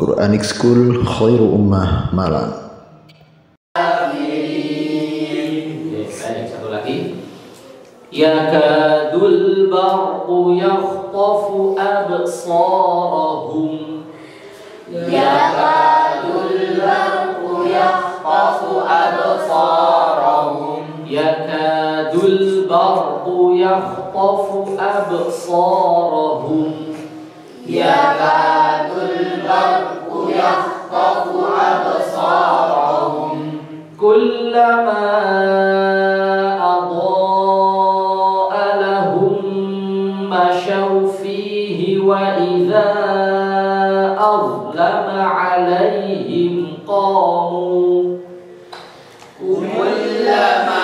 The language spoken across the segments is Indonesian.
Quranic School Khairu Ummah Malang. Baik, satu lagi. Yakadul barqu yakhtafu absarahum. Yakadul barqu yakhtafu absarahum. Yakadul barqu yakhtafu absarahum. Yakadul barqu yakhtafu absarahum. Kullama adaa'a lahum mashaw fihi wa idza azlama 'alaihim qamu. Kullama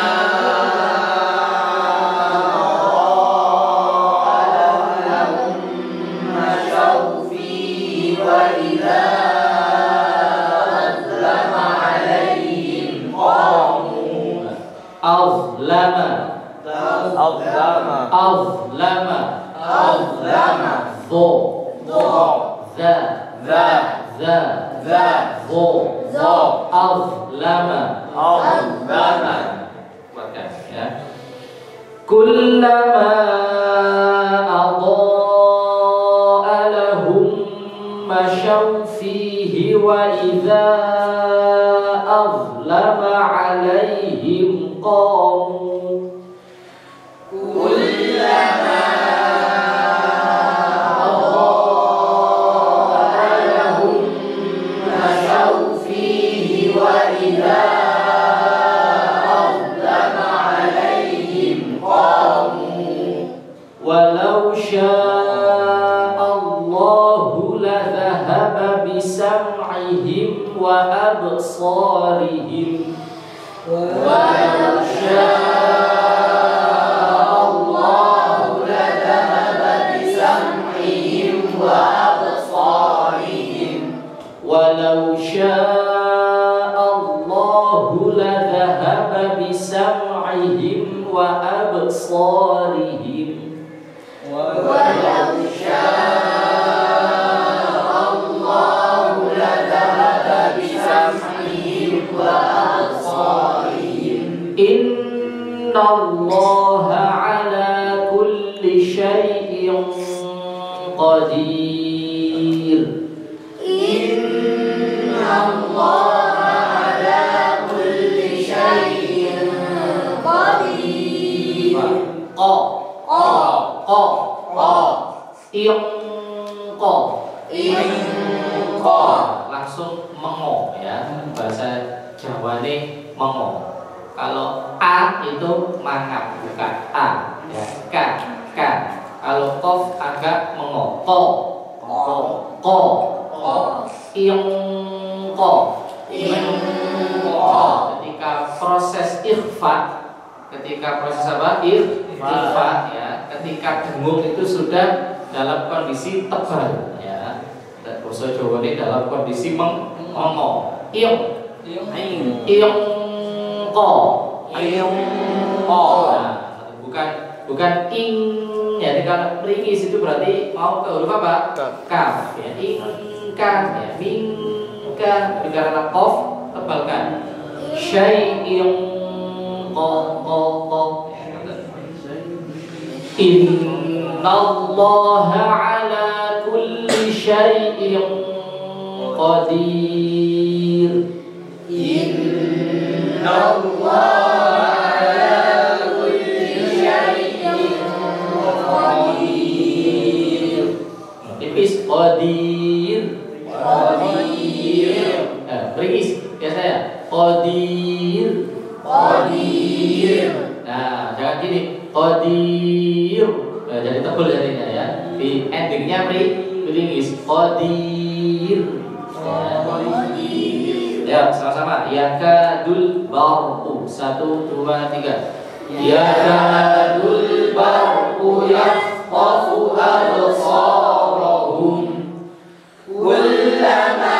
Azlama Kuatkan ya. Kullama adaa'a lahum mashaw fihi wa idza azlama 'alaihim qamu. Kullama walau sya'allahu ladhahaba bisam'ihim wa absarihim. walau sya'allahu ladhahaba bisam'ihim wa absarihim. Walau sya'allahu ladhahaba bisam'ihim wa absarihim. Walau sya'allahu ladhahaba bisam'ihim wa absarihim. Innallaha ala kulli syai'in qadir. Innallaha ala kulli syai'in qadir. Ingko langsung mengo ya, bahasa Jawa nih mengo. Kalau a itu mangap bukan a ya, ka. Kalau kof agak mengo ko ingko. Ketika proses ikhfa, ketika proses apa? Ikhfa ya, ketika dengung itu sudah dalam kondisi tebal ya. Dan bahasa Jawa ini dalam kondisi mengo. Ingko. Nah, bukan ing. Jadi kalau meringis itu berarti mau ke huruf apa? Kaf ya. Ingka ya, mingka. Karena kof tebalkan. Syai'in ko. Innallaha ala kulli syai'in qadir. Innallaha ala kulli syai'in qadir. Tipis qadir. Beringis biasa ya. Qadir. Nah, jangan gini. Qadir. Nah, jadi tebal jadinya ya. Di endingnya beringis. Qadir. Ya, sama-sama. Yakadul barqu. 1, 2, 3. Yakadul barqu yakhtafu absarahum. Kullama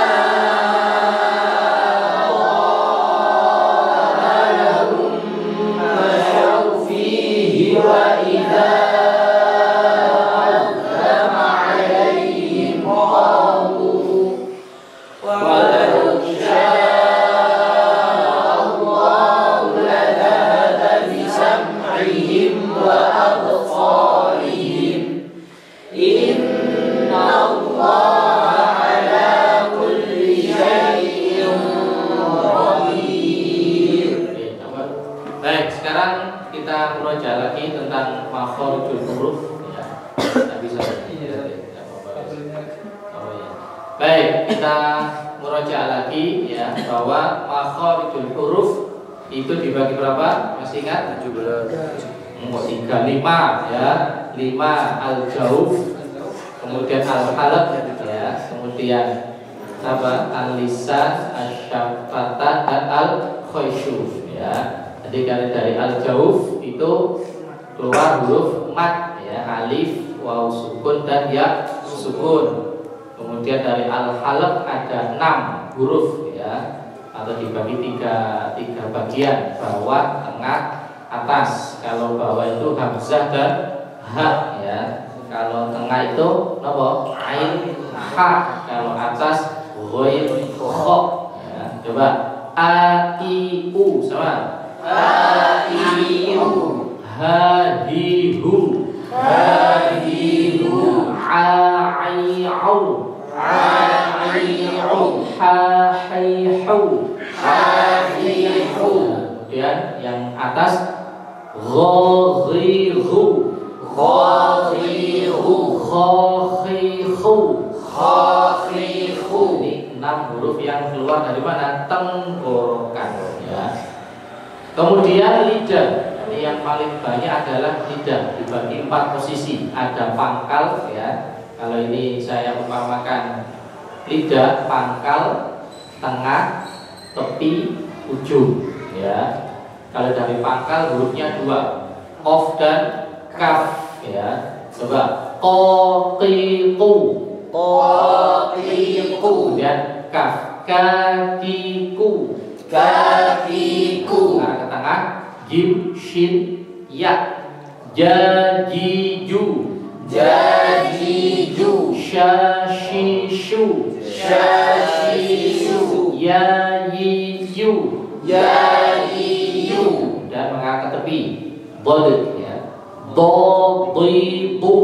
ya. Oh ya. Baik, kita murojaah lagi ya bahwa makharijul huruf itu dibagi berapa? Masih ingat? 17. 5 ya. 5 al-jauf, kemudian al-halaq ya, kemudian apa? Al-lisan, asy-syafatah dan al-khayshuf ya. Jadi kalau dari al-jauf itu keluar huruf mad ya, alif, waw sukun dan ya sukun. Kemudian dari al-halaq ada 6 huruf ya, atau dibagi tiga bagian, bawah, tengah, atas. Kalau bawah itu hamzah dan ha ya. Kalau tengah itu apa? Ain, ha. Kalau atas ghain, kha ya. Coba a i u sama. A I U Ha hi hu. Ha Hi Hu A i au. A I U Ha hai hu. Ha Hi Hu Kemudian yang atas gha ghi hu. Kha Hi Hu Kha khi hu. Kha Hi Hu. Ini 6 huruf yang keluar dari mana? Tenggorokan ya. Kemudian lidah. Ini yang paling banyak adalah lidah, dibagi 4 posisi. Ada pangkal ya. Kalau ini saya umpamakan lidah, pangkal, tengah, tepi, ujung ya. Kalau dari pangkal hurufnya 2, qaf dan kaf ya. Coba qaqiqu. Qaqiqu Kemudian kaf, kakiku. Kakiku Nah, ke tengah jim, shin, ya. Jajiju. Jajiju Shashishu. Shashishu Yayiju. Yayiyu Dan mengangkat tepi Dod ya. Dodidu.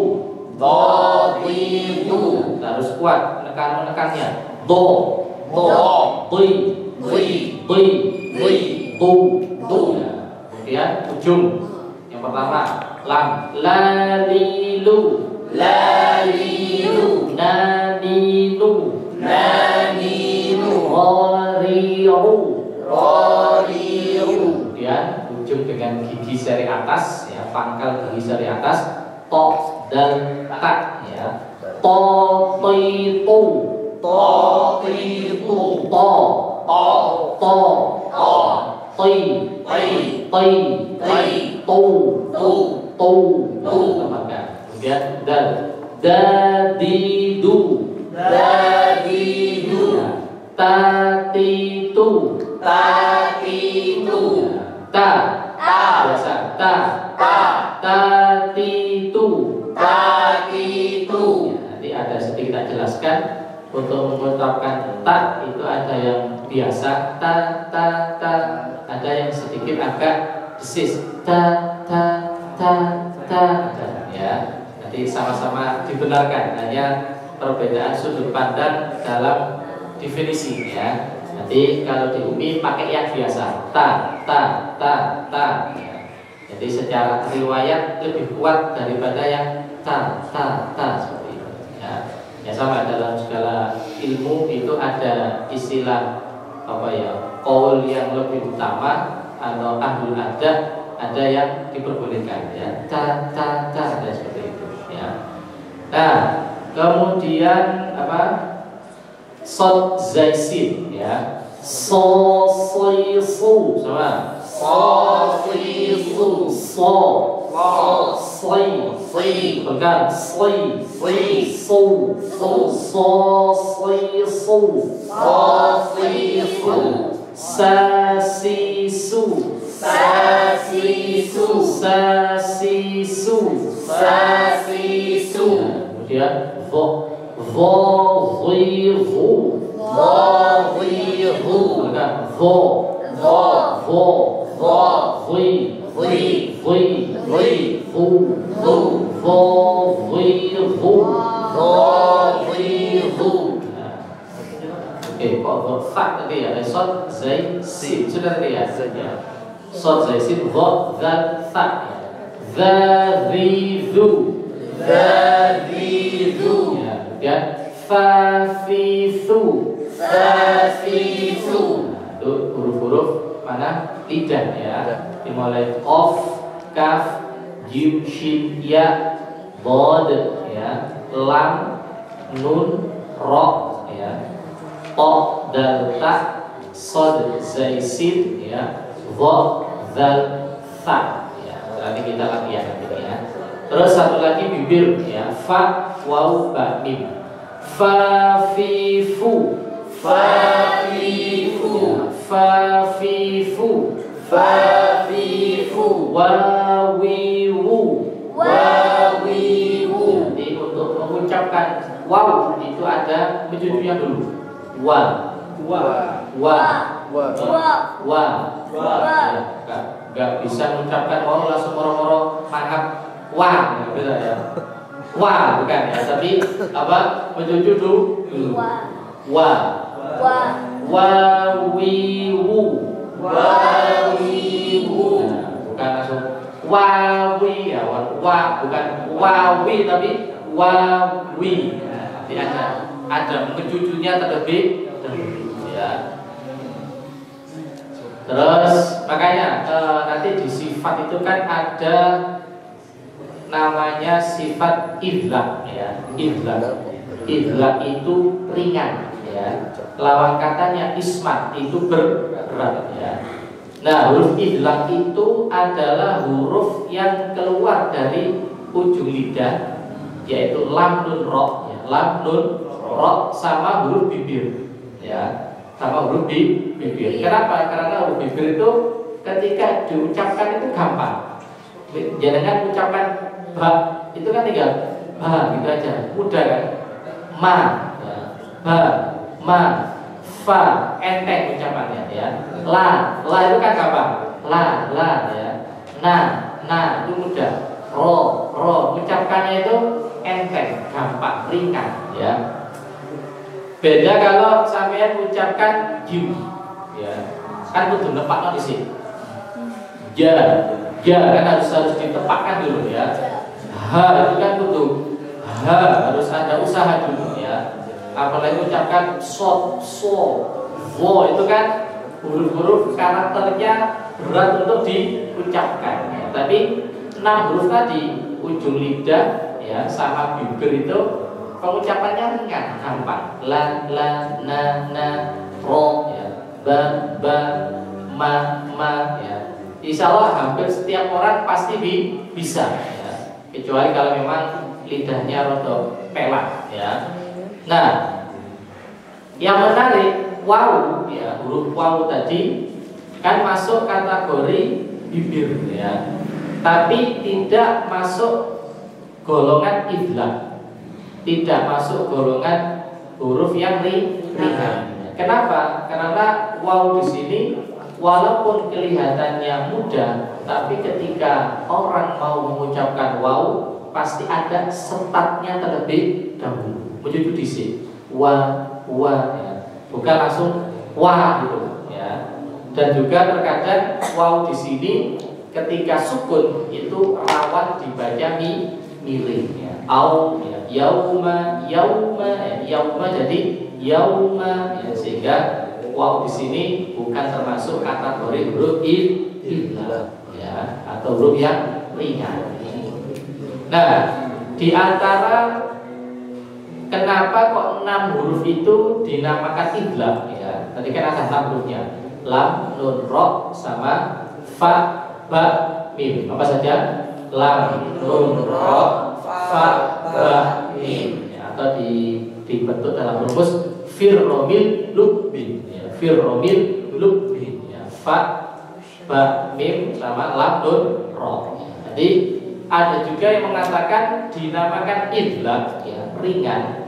Dadidu Harus kuat menekannya. Do. Do Di. Di Di. Di Du. Du Ya. Kemudian ujung. Yang pertama lam. Lalilu. Lalilu Nanilu. Naninu Rari'u. Rariu Kemudian ujung dengan gigi seri atas ya, pangkal gigi seri atas, to dan ta ya. To ti tu. Totitu To. To To. To Ti. Ti Ti. Ti Tu. Tu Tu. Tu. Tambahkan. Kemudian dal. Dadidu. Dadidu Ya. Tatitu. Tatitu Ta. Ta Biasa. Ta. Ta Tatitu. Tatitu Ya, nanti ada sedikit tak jelaskan. Untuk mengucapkan ta itu ada yang biasa ta ta ta, ada yang sedikit agak desis ta ta ta ta ya. Nanti sama-sama dibenarkan, hanya perbedaan sudut pandang dalam definisi ya. Nanti kalau di UMI pakai yang biasa ta ta ta ta ya. Jadi secara riwayat lebih kuat daripada yang ta ta ta seperti itu ya. Ya sama dalam segala ilmu itu ada istilah apa ya, qaul yang lebih utama atau ahlul adab, ada yang diperbolehkan ya. Ta ta ta ada seperti itu ya. Nah, kemudian apa? Sod zaisin ya. So si su sama. So si su So So si Si bukan si Si su Su so si su So si su sa si su Sa si su sa si su. Sa si su Kemudian vo zi hu Vo vi hu bukan vo Vo vo Vo zi Vi zi Vi hu Hu vo zi hu. Vo vi hu Oke, kok fa tadi ya, sod zai sin sudah tadi ya. Sod zai sin vo zal fa. Dzadhidu. Dzadhidu kemudian fa fi thu. Fa fi thu. Nah, itu huruf-huruf mana lidah ya, dimulai qaf, kaf, jim, shin, ya, bod ya, lam, nun, ro ya, to, dal, ta, sod, zai, sin ya, dha, zal, tha ya. Nanti kita latihan nanti ya. Terus satu lagi bibir ya, fa, waw, ba, mim. Fa fi fu. Fa fi fu. Fa fi fu. Fa fi fu. Wa wi wu. Wa wi wu. Jadi untuk mengucapkan waw itu ada menjujurnya dulu. Wa. Wa. Wa. Wa. Wa. Wa. Ya, nggak bisa mengucapkan waw langsung moro-moro mangap wa, nggak bisa ya. Wa bukan ya, tapi apa menjujur dulu. Wa. Wa. Wa wi wu. Wa wi wu. Nah, bukan langsung wawi ya, wa bukan wawi tapi wawi. Nah, nanti ada mencucunya terlebih dahulu ya. Terus makanya nanti di sifat itu kan ada namanya sifat idlaq ya. Idlaq itu ringan ya. Lawan katanya ismat itu berat ya. Nah, huruf idlaq itu adalah huruf yang keluar dari ujung lidah, yaitu lam nun ro ya. Lam nun ro sama huruf bibir ya. Sama huruf bibir. Kenapa? Karena huruf bibir itu ketika diucapkan itu gampang. Jangan ucapkan ba itu kan tinggal ba gitu aja, mudah kan? Ma ya. Ba, ma, fa, enteng ucapannya ya. La itu kan gampang. La ya. Na itu mudah. Ro ucapkannya itu enteng, gampang, ringan ya. Beda kalau sampean ucapkan jim ya. Kan kudu nepakno di sini. Ja kan harus ditepakkan dulu ya. Ha itu kan kudu harus ada usaha dulu ya. Apalagi ucapkan so, wo itu kan huruf-huruf karakternya berat untuk diucapkan ya. Tapi 6 huruf tadi ujung lidah ya sama bibir itu pengucapannya ringan, gampang. La, na, ro ya, ba, ma ya. Insya Allah hampir setiap orang pasti bisa ya. Kecuali kalau memang lidahnya rada pelak ya. Nah, yang menarik waw ya, huruf waw tadi kan masuk kategori bibir ya, tapi tidak masuk golongan idlaq, tidak masuk golongan huruf yang ringan. Kenapa? Karena waw di sini walaupun kelihatannya mudah, tapi ketika orang mau mengucapkan waw pasti ada setatnya terlebih dahulu. Menjadi disik wa ya. Bukan langsung wa gitu ya. Dan juga terkadang waw di sini ketika sukun itu rawan dibaca miring ya. Au ya. Yauma ya. Yauma jadi yauma ya. Sehingga waw di sini bukan termasuk kategori huruf idlaq ya, atau huruf yang ringan. Nah, di antara kenapa kok 6 huruf itu dinamakan idlaq ya? Tadi kan ada 6 hurufnya. Lam, nun, ro, sama fa, ba, mim. Apa saja? Lam, nun, ro, fa, ba, mim. Ya, atau dibentuk dalam rumus firromil lubbin ya. Firromil lubbin ya. Fa, ba, mim sama lam, nun, ro. Jadi ada juga yang mengatakan dinamakan idlaq ya, ringan,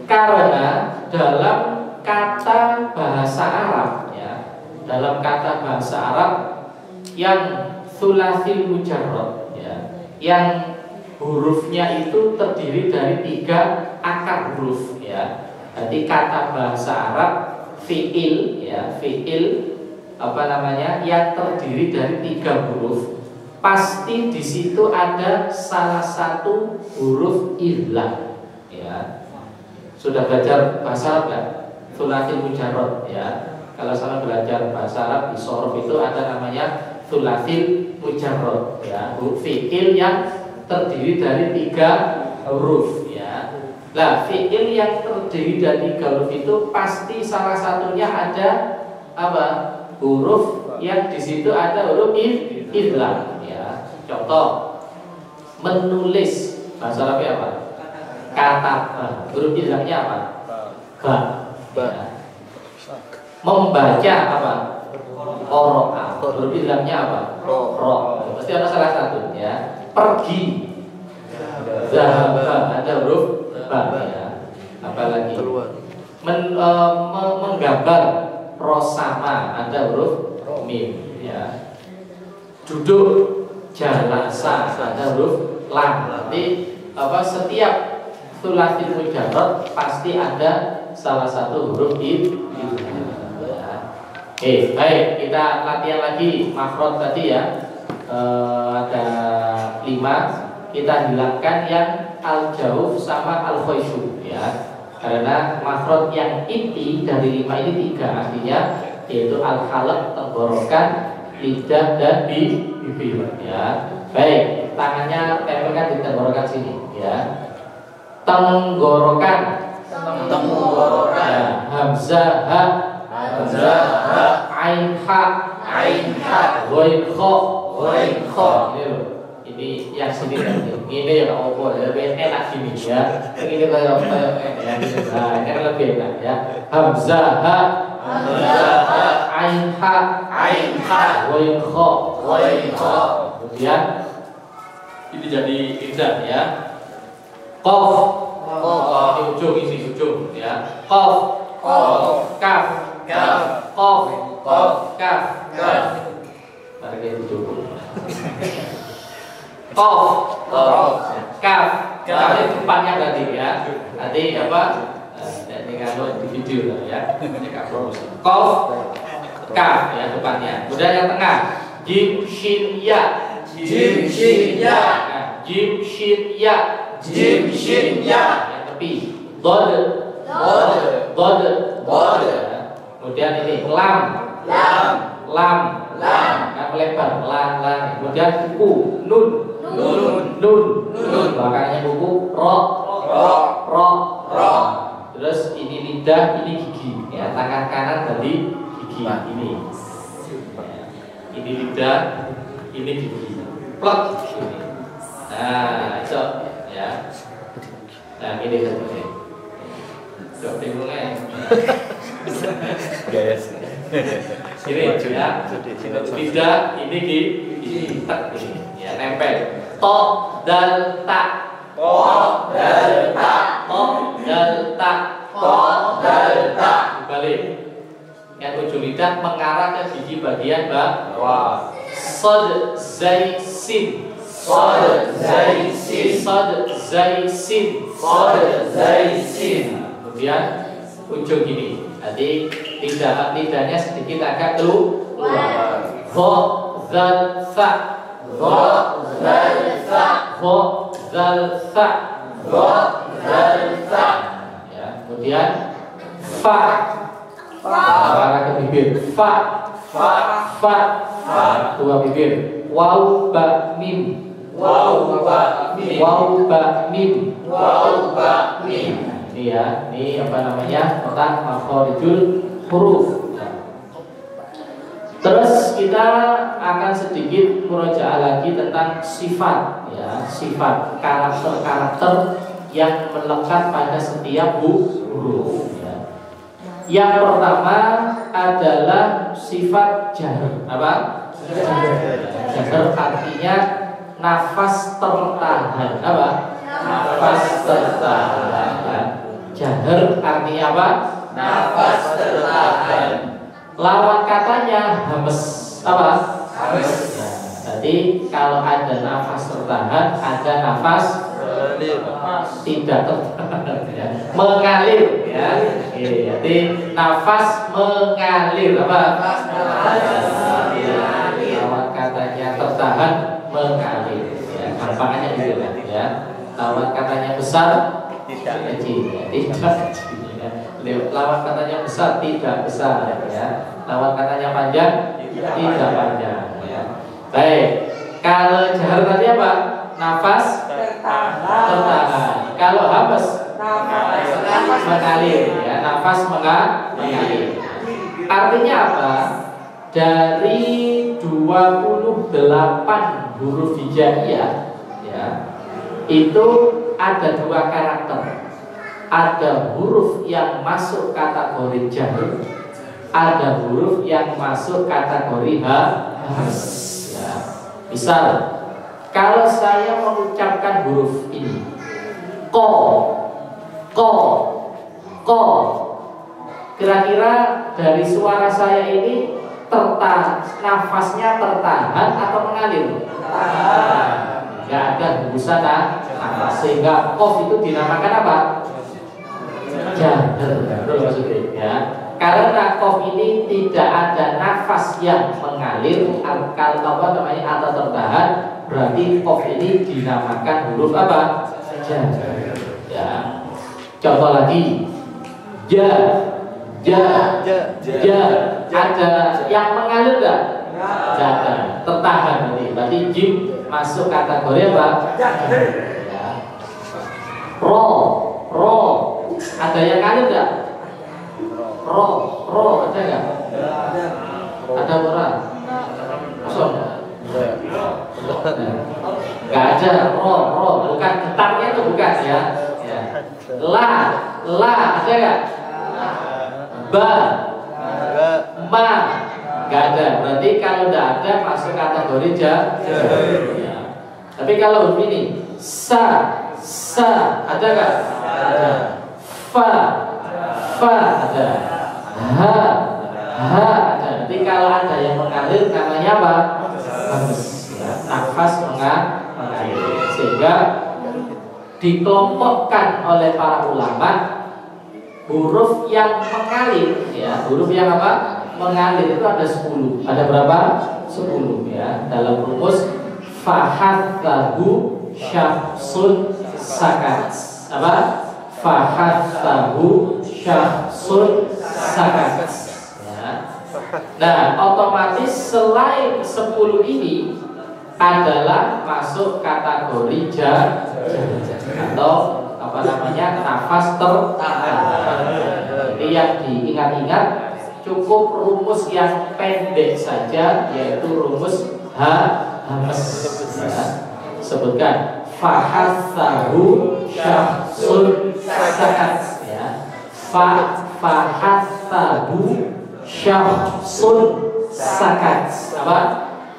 karena dalam kata bahasa Arab ya, dalam kata bahasa Arab yang tsulasil mujarrad ya, yang hurufnya itu terdiri dari 3 akar huruf ya. Jadi kata bahasa Arab fiil ya, fiil apa namanya, yang terdiri dari 3 huruf, pasti di situ ada salah satu huruf idlaq ya. Sudah belajar bahasa Arab kan? Thulathil mujarrad ya. Kalau sama belajar bahasa Arab di sorof itu ada namanya thulathil mujarrad ya. Huruf fi'il yang terdiri dari 3 huruf ya. Nah, fi'il yang terdiri dari 3 huruf itu pasti salah satunya ada apa? Huruf yang di situ ada huruf idgham ya. Contoh menulis bahasa Arabnya apa? Kata. Huruf idghamnya apa? Ba. Ya. Membaca apa? Qara'a. Huruf idghamnya apa? Ro. Pasti ada salah satu ya. Pergi. Zahaba. Ada huruf ba ya. Apalagi menggambar rosama. Ada huruf mim ya. Duduk jalasa. Ada huruf lam. Nanti apa setiap thulathil mujarrad pasti ada salah satu huruf idgham. Oke, baik, kita latihan lagi makhraj tadi ya. Ada 5. Kita hilangkan yang al-jauf sama al-khaysyu ya. Karena makhraj yang inti dari 5 ini 3 artinya yaitu al-halaq, tenggorokan, lidah dan bibir ya. Baik, tangannya tempelkan di tenggorokan sini ya. Tenggorokan. Ya, hamzah ha, ain ha, ghain kha. Ini yang sini ini ya apa ya, lebih enak gini ya. Ini kayak ya. Nah, ini kan lebih enak ya. Hamzah ha, ain ha, ghain kha. Kemudian ini jadi lidah ya. Qaf. Ini ujung ya. Qaf. Kaf. Qaf. Kaf. Mari kita ujung. Qaf. Kaf. Kaf itu depannya tadi ya. Nanti apa? Ini kalau di video lah ya. Qaf. Kaf ya depannya. Kemudian yang tengah. Jim shin ya. Jim shin ya. Yang tepi. Dod. Kemudian ini lam. Yang melebar. Lam. Kemudian buku. Nun. Belakangnya buku. Ro. Terus ini lidah, ini gigi. Ya, tangan kanan tadi gigi. Ini. Ini lidah, ini gigi. Plot. Nah, itu ya. Nah, ini satu. Coba bingungnya. Ini ya. Lidah, ini gigi. Ya, nempel. To dal ta. Balik. Yang ujung lidah mengarah ke gigi bagian bawah. Sod zai sin. Kemudian ujung ini. Nanti lidahnya sedikit agak keluar. Ho zal fa. Ya, kemudian fa. Arah ke bibir. Fa. Dua bibir. Waw ba mim. Ini ya, ini apa namanya? Tentang makhrijul huruf. Terus kita akan sedikit murojaah lagi tentang sifat ya, sifat karakter-karakter yang melekat pada setiap huruf ya. Yang pertama adalah sifat jahr. Apa? Jahr artinya nafas tertahan. Apa? Nafas tertahan. Jahr artinya apa? Nafas tertahan. Lawan katanya hames. Apa? Hames. Nah, jadi kalau ada nafas tertahan, ada nafas tidak tertahan ya. Mengalir ya. Jadi nafas mengalir. Apa? Lawan katanya tertahan, mengalir ya. Gampangannya gitu ya. Lawan katanya besar, kecil, ya. Tidak kecil. Ya. Lawan katanya besar, tidak besar, ya. Lawan katanya panjang, tidak panjang. Ya. Baik. Kalau jahar tadi apa? Nafas tertahan. Kalau habas mengalir, ya. Nafas mengalir. Artinya apa? Dari 28 huruf hijaiyah, ya, itu ada 2 karakter. Ada huruf yang masuk kategori jahar, ada huruf yang masuk kategori habas. Ya. Misal, kalau saya mengucapkan huruf ini, ko, kira-kira dari suara saya ini nafasnya tertahan atau mengalir? Nggak ada hembusan nafas, sehingga kof itu dinamakan apa? Jahar. Betul maksudnya, ya. Karena kof ini tidak ada nafas yang mengalir atau tertahan, berarti kof ini dinamakan huruf apa? Jahar. Ya. Contoh lagi, ja. Ada yang mengalir nggak? Tidak ada. Tertahan nanti. Berarti jim masuk kategori apa? Ya. Ro. Ada yang ngalir nggak? Ro ada nggak? Ada orang? Kosong. Nggak ada. Ro bukan getarnya itu bukan, ya. La ada nggak? Ba, ma, nggak ada. Berarti kalau nggak ada masuk kategori jahar. Ya. Tapi kalau huruf ini sa, ada nggak? Ada. Fa, ada. Ha, ada. Jadi kalau ada yang mengalir namanya apa? Habas. Ya. Nafas mengalir. Sehingga dikelompokkan oleh para ulama huruf yang mengalir, ya, huruf yang apa? Mengalir itu ada 10. Ada berapa? 10, ya. Dalam rumus fahathahu syahsun sakat. Apa? Fahathahu syahsun sakat. Ya. Nah, otomatis selain 10 ini adalah masuk kategori jahar atau apa namanya, nafas tertahan. Jadi yang diingat-ingat cukup rumus yang pendek saja, yaitu rumus habas. Ya. Sebutkan fahathahu syahsun sakat. Ya. Fahathahu syahsun sakat. Apa?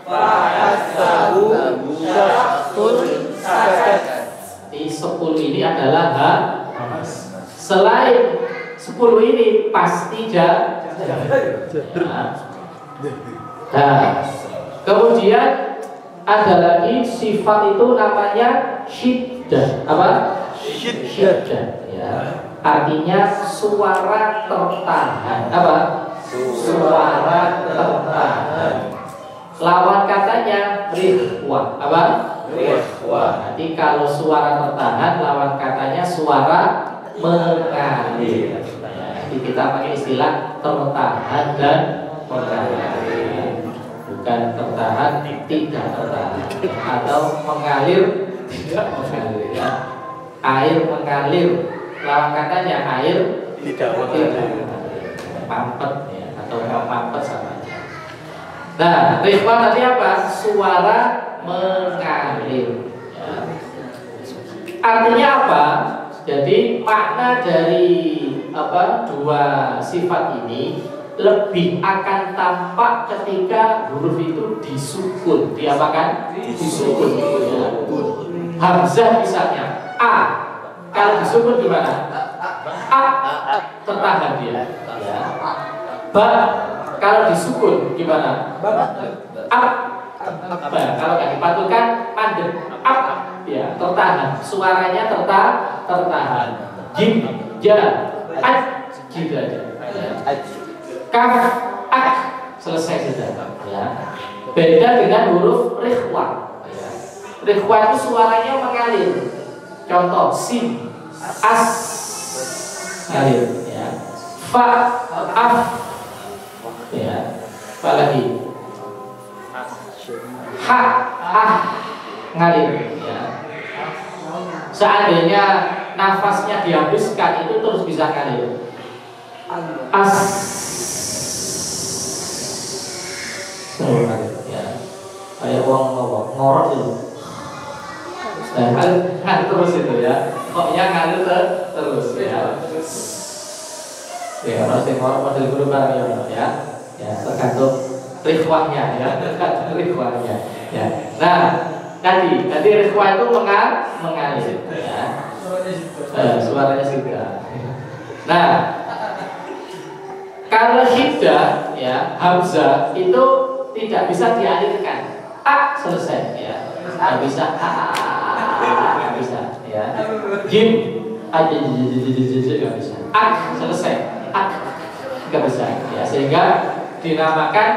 Fahathahu syahsun sakat. Di 10 ini adalah habas. Selain 10 ini pasti jahar. Nah, kemudian ada lagi sifat itu namanya syiddah. Apa? Syiddah. Ya. Artinya suara tertahan. Apa? Suara tertahan. Lawan katanya rihwah. Apa? Nanti kalau suara tertahan, lawan katanya suara mengalir. Jadi kita pakai istilah tertahan dan mengalir, bukan tertahan tidak tertahan, atau mengalir tidak mengalir. Ya. Air mengalir, lawan katanya air tidak mengalir. Pampet, ya, atau pampet sama aja. Nah, rihwah tadi apa? Suara mengalir. Ya. Artinya apa? Jadi makna dari apa, 2 sifat ini lebih akan tampak ketika huruf itu disukun. Diapakan? Disukun. Ya. Hamzah misalnya A. Kalau disukun gimana? A tertahan dia. Ya. Ba. Kalau disukun gimana? A. Kalau nggak dipatulkan mandek, up, ya, tertahan, suaranya tertahan. Jim, ja, aj, gitu aja. Kaf, ak, selesai sudah. Ya. Beda dengan huruf rihwah. Ya. Rihwah itu suaranya mengalir. Contoh sin, as ngalir ya. Fa af ya. Fa lagi ha ah ngalir ya. Seandainya nafasnya dihabiskan itu terus bisa ngalir. As ya. Kayak uang ngorok itu. Kan terus itu ya. Koknya ngalir terus ya. Ya, harus ngorok model guru bareng ya. Ya, tergantung rikhwahnya ya, tergantung rikhwahnya. Ya. Nah, tadi rikhwah itu mengalir ya. Suaranya juga. Nah, kalau syiddah ya, hamzah itu tidak bisa dialirkan. Selesai ya. Nggak bisa nggak bisa ya. Jim aja nggak bisa. Selesai. Nggak bisa ya. Sehingga dinamakan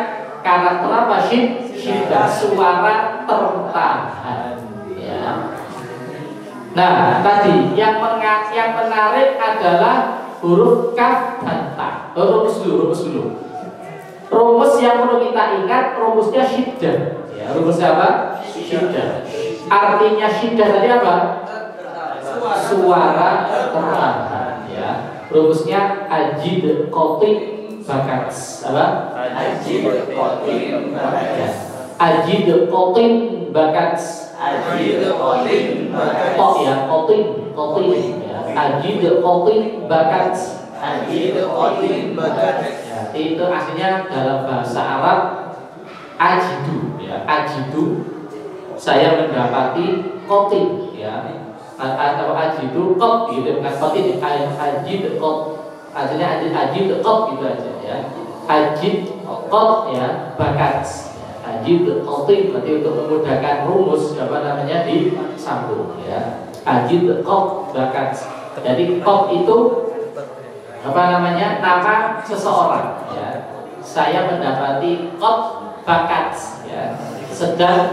karakter apa? Syiddah, suara tertahan ya. Nah, tadi yang menarik adalah huruf kaf dan ta. Rumus dulu. Rumus yang perlu kita ingat, rumusnya syiddah. Ya, rumusnya apa? Syiddah. Artinya syiddah tadi apa? Suara tertahan. Ya. Rumusnya ajid qatin bakat. Apa? Ajid qatin bakat. Ajid qatin bakat. Ajid qatin bakat. Ya, qatin ya. Ajid qatin bakat. Ajid qatin bakat. Ya, itu aslinya dalam bahasa Arab ajidu ya. Ajidu saya mendapati qatin ya. Atau ajidu qat gitu, bukan qatin. Ajid qat. Aslinya ajid qat gitu aja ya. Ajid qat ya, bakat. Ajid qatin berarti untuk memudahkan rumus apa namanya disambung ya. Ajid qat bakat. Jadi qat itu apa namanya, nama seseorang ya. Saya mendapati qat bakat ya. Sedang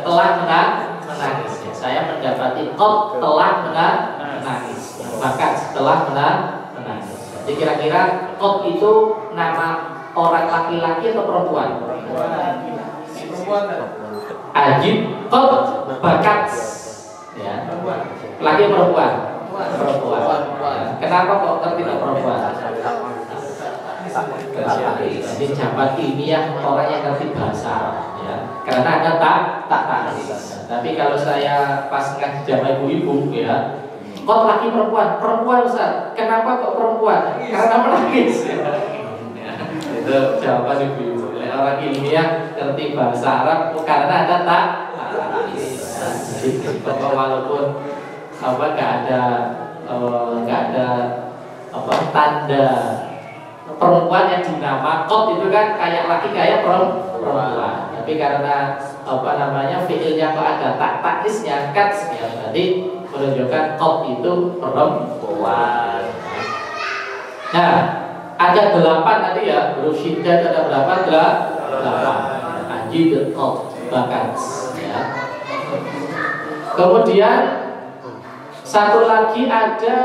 telah menangis ya. Saya mendapati qat telah menangis ya. Bakat telah menangis. Jadi kira-kira qat itu nama orang laki-laki atau perempuan? Ajib qat bakat ya. Laki perempuan? Perempuan. Kenapa kok tertidak perempuan? Ini jabat ilmiah orang yang ngerti bahasa Arab ya. Karena ada tak. Tapi kalau saya pas ngaji jamaah ibu-ibu ya, kok laki perempuan Ustaz. Kenapa kok perempuan? Karena menangis ya. Itu jawaban ibu-ibu. Orang ilmiah ngerti bahasa Arab karena ada tak. Jadi walaupun nggak ada tanda perempuan yang dinama qat itu kan kayak laki kayak perempuan. Tapi karena fiilnya kok ada takisnya kat ya, berarti menunjukkan qat itu perempuan. Nah, ada 8 tadi ya, huruf syiddah ada berapa? 8. Ajid qat bakat ya. Kemudian satu lagi ada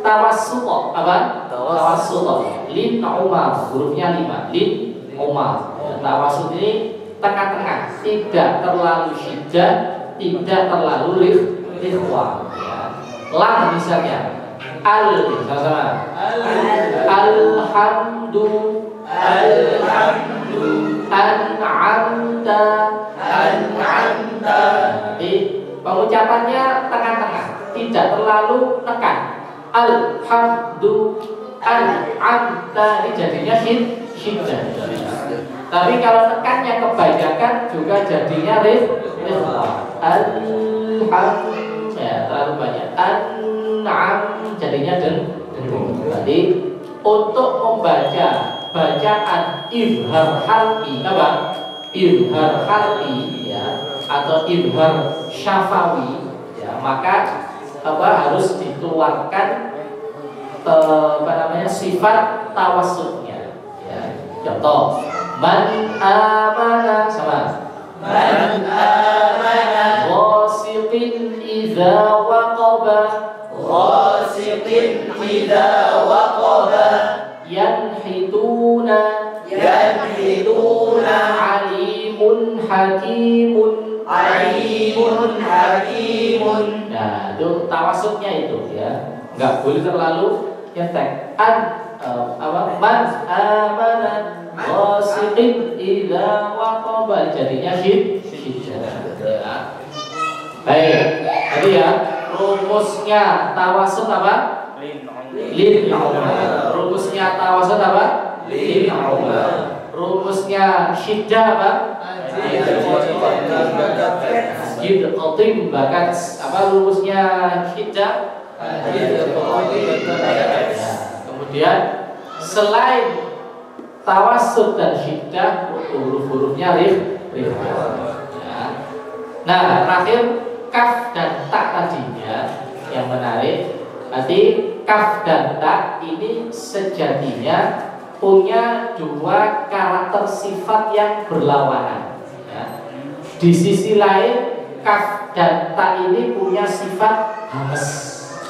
tawassut. Apa? Tawassut. Lin Umar, hurufnya 5. Lin Umar. Tawassut ini tengah-tengah, tidak terlalu syiddah, tidak terlalu rikhwah ya. Lam misalnya sama-sama. Alhamdu an'amta. Pengucapannya tengah-tengah, tidak terlalu tekan. Alhamdu an'amta, ini jadinya syiddah. Tapi kalau tekannya kebanyakan juga jadinya rikhwah. Ya, terlalu banyak. An'am jadinya dengung. Jadi untuk membaca bacaan izhar halqi apa? Izhar halqi ya, atau izhar syafawi ya, maka harus dikeluarkan sifat tawassutnya ya. Contoh, man amana sama. Man amana ghasiqin idza waqaba. إذا وقب ينحتون ينحتون عليم حكيم عليم حكيم. Nah, itu tawasudnya itu ya. Enggak boleh terlalu nyetek. Man amana wasiqin idza waqaba, jadinya syiddah. Ya. Baik, tadi ya rumusnya tawasud apa? Lin umar. Rumusnya tawasud apa? Lin umar. Rumusnya syiddah apa? Qatim, bahkan apa rumusnya syiddah? Kemudian selain tawasud dan syiddah, huruf-hurufnya rif. Ya. Nah, terakhir kaf dan ta tadinya yang menarik. Berarti kaf dan ta ini sejatinya punya dua karakter sifat yang berlawanan. Ya. Di sisi lain, kaf dan ta ini punya sifat hamas,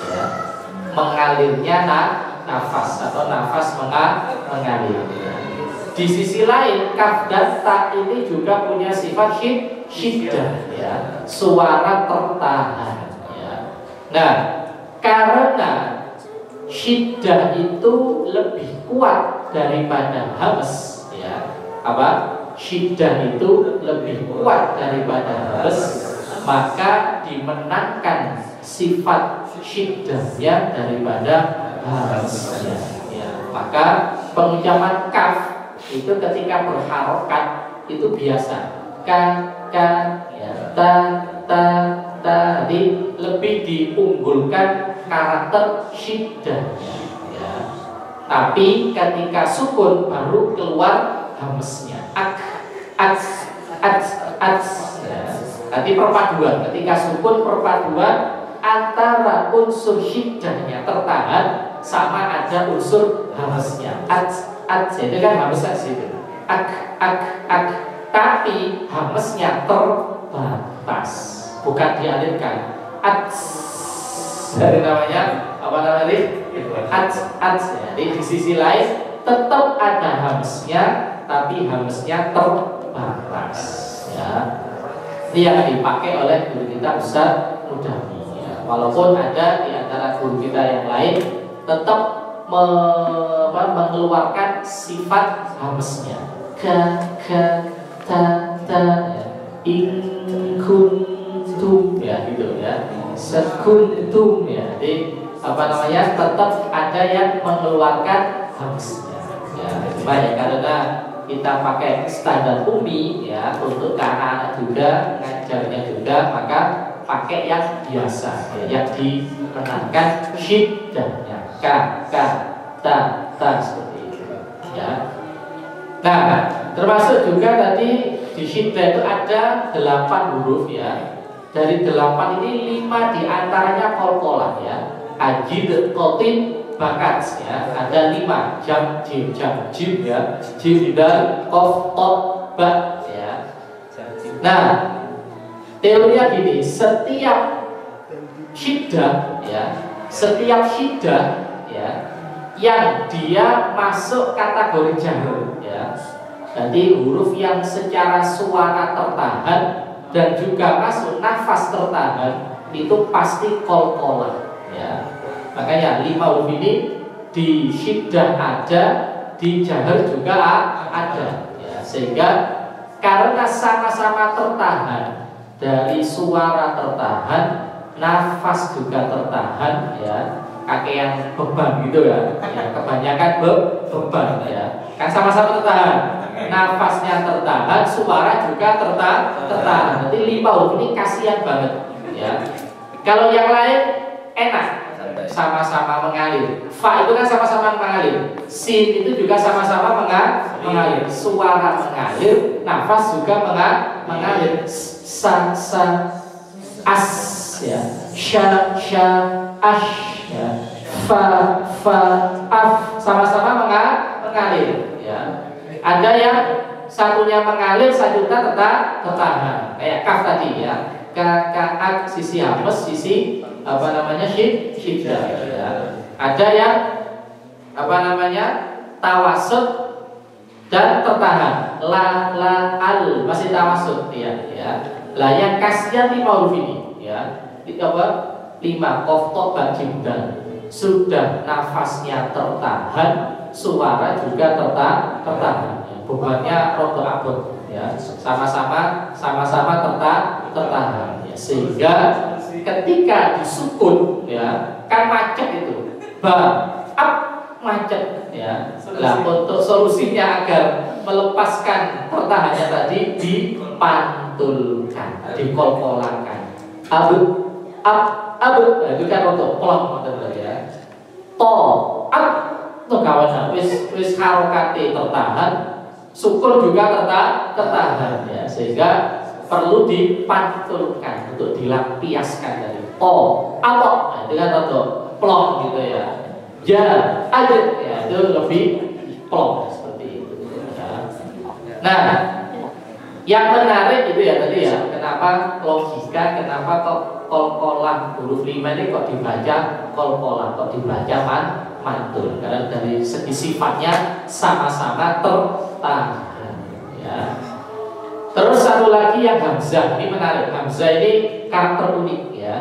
ya. Mengalirnya nafas atau nafas mengalir. Ya. Di sisi lain, kaf dan ta ini juga punya sifat syiddah, ya. Suara tertahan. Ya. Nah, karena syiddah itu lebih kuat daripada hamas, ya. Apa? Syiddah itu lebih kuat daripada hamas, maka dimenangkan sifat syiddahnya daripada hamasnya. Ya. Maka pengucapan kaf itu ketika berharokat itu biasa. Ka, ya. Ta. Jadi lebih diunggulkan karakter syiddahnya. Ya. Tapi ketika sukun baru keluar hamesnya. Ya. Nanti perpaduan. Ketika sukun perpaduan antara unsur syiddahnya tertahan sama ada unsur hamesnya. Itu kan hames itu. Tapi hamesnya terbatas, bukan dialirkan. Dari namanya apa namanya? Jadi di sisi lain tetap ada hamesnya, tapi hamesnya terbatas. Ya. Ini yang dipakai oleh guru kita Ustaz Mudami. Ya. Walaupun ada di antara guru kita yang lain tetap mengeluarkan sifat hamesnya. Ta, ya. In kuntum, ya gitu ya. Sekuntum, ya. Jadi apa namanya, tetap ada yang mengeluarkan hamesnya. Ya, cuma ya karena kita pakai standar umi ya untuk anak-anak juga ngajarnya juga, maka pakai yang biasa ya, yang dimenangkan syiddahnya. Ta seperti itu ya. Nah, termasuk juga tadi di syiddah itu ada 8 huruf ya. Dari 8 ini 5 diantaranya qalqalah ya. Ajid, qatin, bakat ya. Ada 5 jam jim ya. Jim dan qaf qaf ba ya. Nah, teorinya gini, setiap syiddah ya, yang dia masuk kategori jahar ya. Jadi huruf yang secara suara tertahan dan juga masuk nafas tertahan itu pasti qalqalah ya. Makanya 5 huruf ini di syiddah ada, di jahar juga ada ya. Sehingga karena sama-sama tertahan, dari suara tertahan, nafas juga tertahan ya. Kakean beban gitu ya, kebanyakan beban ya. Kan sama-sama tertahan, nafasnya tertahan, suara juga tertahan. Jadi 5 huruf ini kasihan banget ya. Kalau yang lain enak, sama-sama mengalir. Fa itu kan sama-sama mengalir. Sin itu juga sama-sama mengalir. Suara mengalir, nafas juga mengalir. Sa, as ya. Sya, ash ya. Fa, af sama-sama mengalir ya. Ada yang satunya mengalir, satunya tertahan. Kayak kaf tadi ya. Ka, sisi hamas, sisi apa namanya syiddah ya. Ada yang apa namanya? Tawasud dan tertahan. La al masih tawasud ya. Lah yang kasihan 5 huruf ini ya. Apa? 5 qaf ta ba jim dal. Sudah nafasnya tertahan, suara juga tertahan. Bebannya rada abot ya. Sama-sama tertahan ya. Sehingga ketika disukun ya, kan macet itu. Ba ab macet ya. Nah, untuk solusinya agar melepaskan pertahannya tadi dipantulkan, dikolkolakan. Ab itu kan untuk plong ya. To ab itu kawan wis harokate tertahan, sukun juga tertahan ya, sehingga perlu dipantulkan untuk dilampiaskan dari to apa itu kan untuk plong gitu ya. Ya ada ya, itu lebih plong seperti itu ya. Nah, yang menarik itu ya tadi ya, kenapa logika, kenapa kok kol-kolah huruf 5 ini kok dibaca kol-kolah, kok dibaca mantul, karena dari segi sifatnya sama-sama tertahan ya. Terus satu lagi yang hamzah, ini menarik. Hamzah ini karakter unik ya.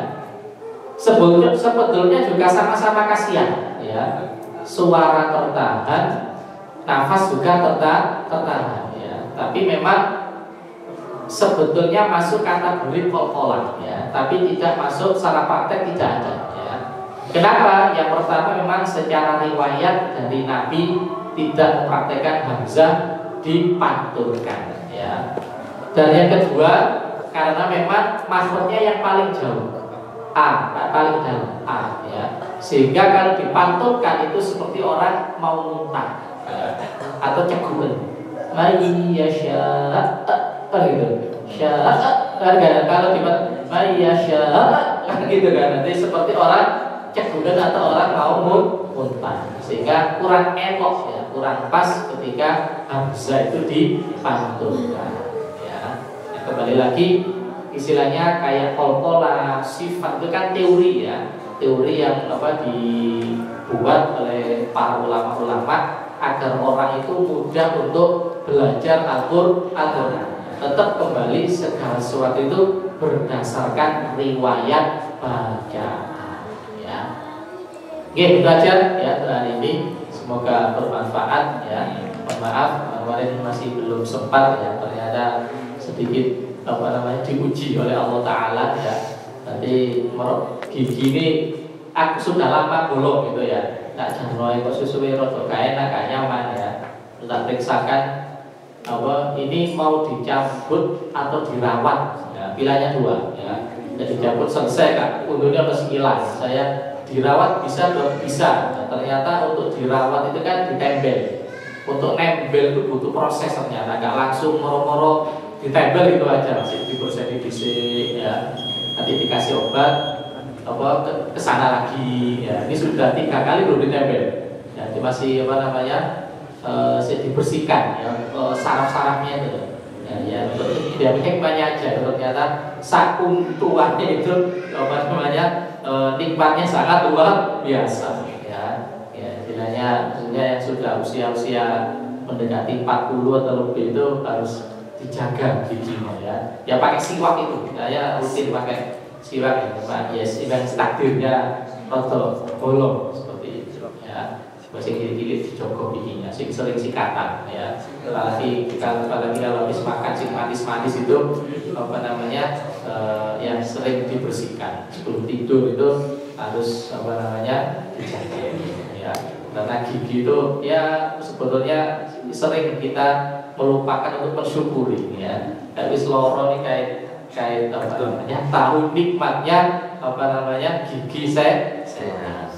Sebetulnya juga sama-sama kasihan ya. Suara tertahan, nafas juga tertahan ya. Tapi memang sebetulnya masuk kategori kol-kolah ya, tapi tidak masuk secara praktek, tidak ada ya. Kenapa? Yang pertama memang secara riwayat dari Nabi tidak mempraktekkan hamzah dipantulkan ya. Dan yang kedua, karena memang makhrajnya yang paling jauh, paling dalam ya. Sehingga kalau dipantulkan itu seperti orang mau muntah ya, atau cegukan. Mayyasya gitu. Kalau dipantulkan mayyasya gitu kan, nanti seperti orang cegukan atau orang mau muntah. Sehingga kurang enak ya, kurang pas ketika hamzah itu dipantulkan. Kembali lagi istilahnya kayak kol-kolah, sifat itu kan teori ya, teori yang dibuat oleh para ulama-ulama agar orang itu mudah untuk belajar Al-Quran. Tetap kembali segala sesuatu itu berdasarkan riwayat bacaan ya. Oke, belajar ya hari ini, semoga bermanfaat ya. Mohon maaf kemarin masih belum sempat ya, ternyata sedikit diuji oleh Allah Ta'ala ya. Nanti gigi ini aku sudah lama bolong gitu ya, tak jangan kok sesuai rodo enak gak nyaman ya. Tak periksakan ini mau dicabut atau dirawat ya, pilihannya 2 ya. Jadi dicabut selesai kak, untuknya masih hilang. Saya dirawat bisa atau bisa. Nah, ternyata untuk dirawat itu kan ditempel. Untuk nempel itu butuh proses, ternyata gak langsung moro-moro ditempel itu aja, masih diproses disik ya. Nanti dikasih obat kesana lagi ya. Ini sudah 3 kali belum ditempel ya, masih masih dibersihkan ya, saraf-sarafnya itu ya, untuk dia hikmahnya aja. Ternyata saking tuanya itu nikmatnya sangat luar biasa ya. Istilahnya yang sudah usia mendekati 40 atau lebih itu harus dijaga giginya ya. Ya pakai siwak itu, saya rutin pakai siwak ya, Pak. Ya siwak takdirnya roto bolong seperti itu ya. Masih gigit dijogo giginya, sering sikatan ya. Apalagi kalau habis makan sing manis-manis itu yang sering dibersihkan. Sebelum tidur itu harus dijaga ya. Karena gigi itu ya sebetulnya sering kita melupakan untuk bersyukuri ya. Tapi seloro ini kayak tahu nikmatnya gigi sehat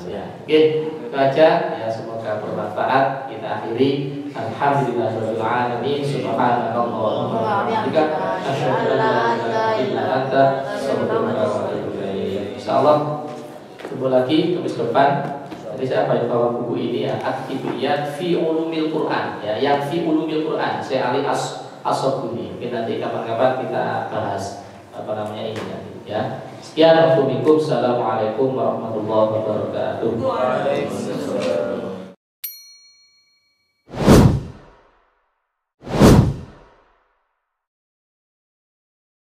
ya. Oke, itu aja ya, semoga bermanfaat. Kita akhiri. Alhamdulillahirabbil alamin. Subhanallahumma wa bihamdika asyhadu an la ilaha illa anta astaghfiruka wa atubu ilaik. Insyaallah ketemu lagi minggu depan. Jadi saya bawa buku ini ya, At-Tibyaan fi Ulumil Quran ya, yang fi Ulumil Quran. Saya Ali As-Sobuni. Mungkin nanti kapan-kapan kita bahas ini nanti. Ya. Sekian wabillahi. Assalamualaikum warahmatullahi wabarakatuh. Waalaikumsalam.